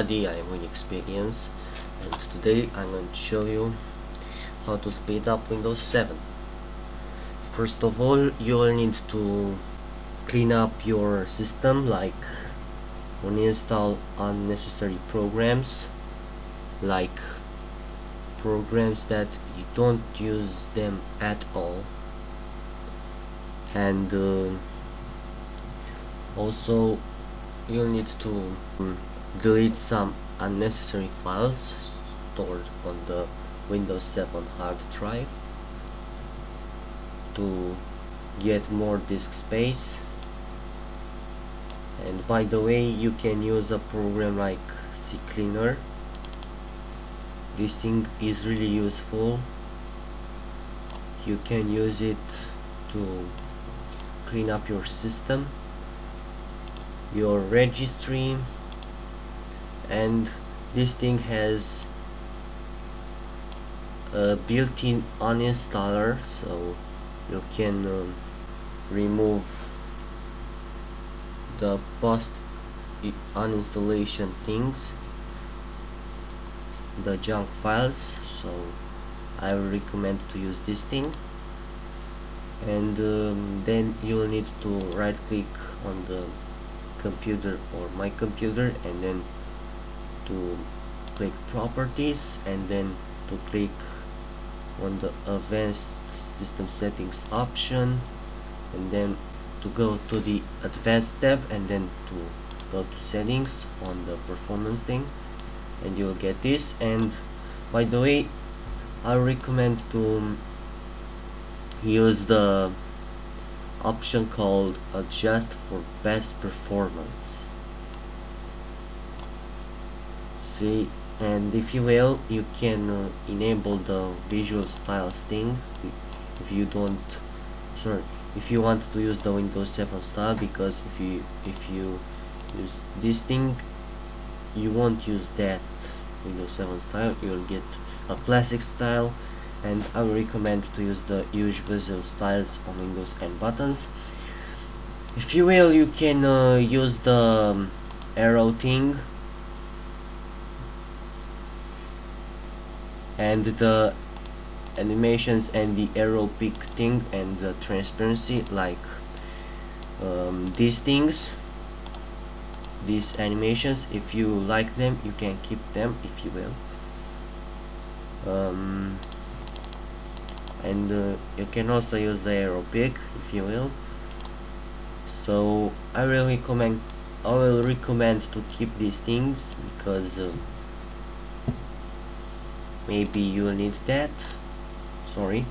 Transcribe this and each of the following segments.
everybody, I am Winexperience, and today I'm going to show you how to speed up Windows 7. First of all, you will need to clean up your system, like uninstall unnecessary programs, like programs that you don't use them at all, and also you'll need to delete some unnecessary files stored on the Windows 7 hard drive to get more disk space. And by the way, you can use a program like CCleaner. This thing is really useful. You can use it to clean up your system, your registry, and this thing has a built-in uninstaller, so you can remove the post uninstallation things, the junk files. So I will recommend to use this thing. And then you will need to right click on the computer or my computer, and then to click properties, and then to click on the advanced system settings option, and then to go to the advanced tab, and then to go to settings on the performance thing, and you will get this. And by the way, I recommend to use the option called adjust for best performance. See, and if you will, you can enable the visual styles thing if you don't, sorry, if you want to use the Windows 7 style, because if you use this thing, you won't use that Windows 7 style, you will get a classic style. And I would recommend to use the use visual styles on Windows and buttons. If you will, you can use the arrow thing and the animations and the arrow peak thing and the transparency, like these things, these animations. If you like them, you can keep them, if you will. And you can also use the arrow peak, if you will. So I will recommend to keep these things, because maybe you will need that. Sorry.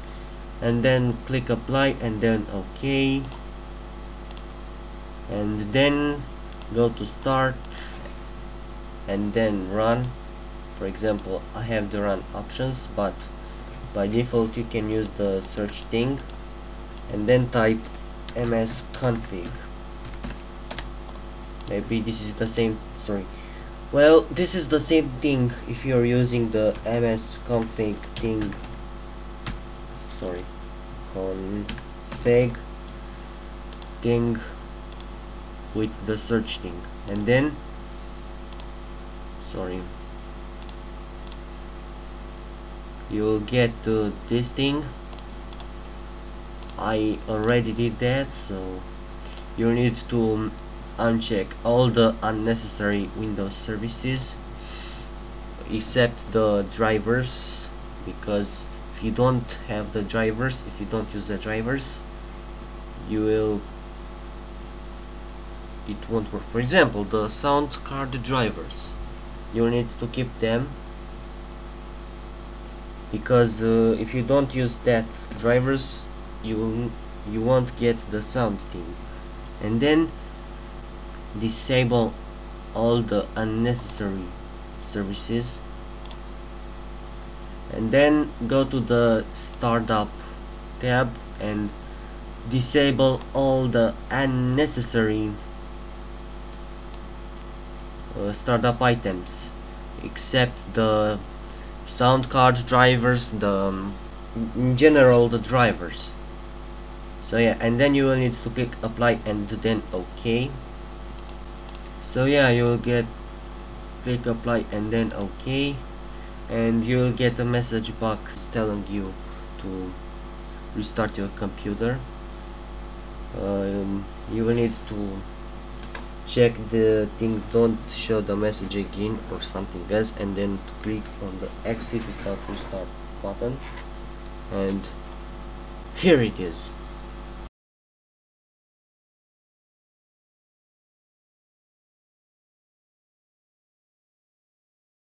And then click apply, and then OK, and then go to start, and then run. For example, I have the run options, but by default you can use the search thing, and then type msconfig. Maybe this is the same, sorry, well, this is the same thing if you're using the msconfig thing, sorry, config thing with the search thing. And then, sorry, you will get this thing. I already did that, so you need to uncheck all the unnecessary Windows services except the drivers, because if you don't have the drivers, if you don't use the drivers, it won't work. For example, the sound card drivers, you need to keep them, because if you don't use that drivers, you won't get the sound thing. And then disable all the unnecessary services, and then go to the startup tab and disable all the unnecessary startup items except the sound card drivers, in general the drivers. So yeah, and then you will need to click apply and then OK. So yeah, you will get click apply and then OK, and you'll get a message box telling you to restart your computer. You will need to check the thing don't show the message again or something else, and then to click on the exit without restart button, and here it is.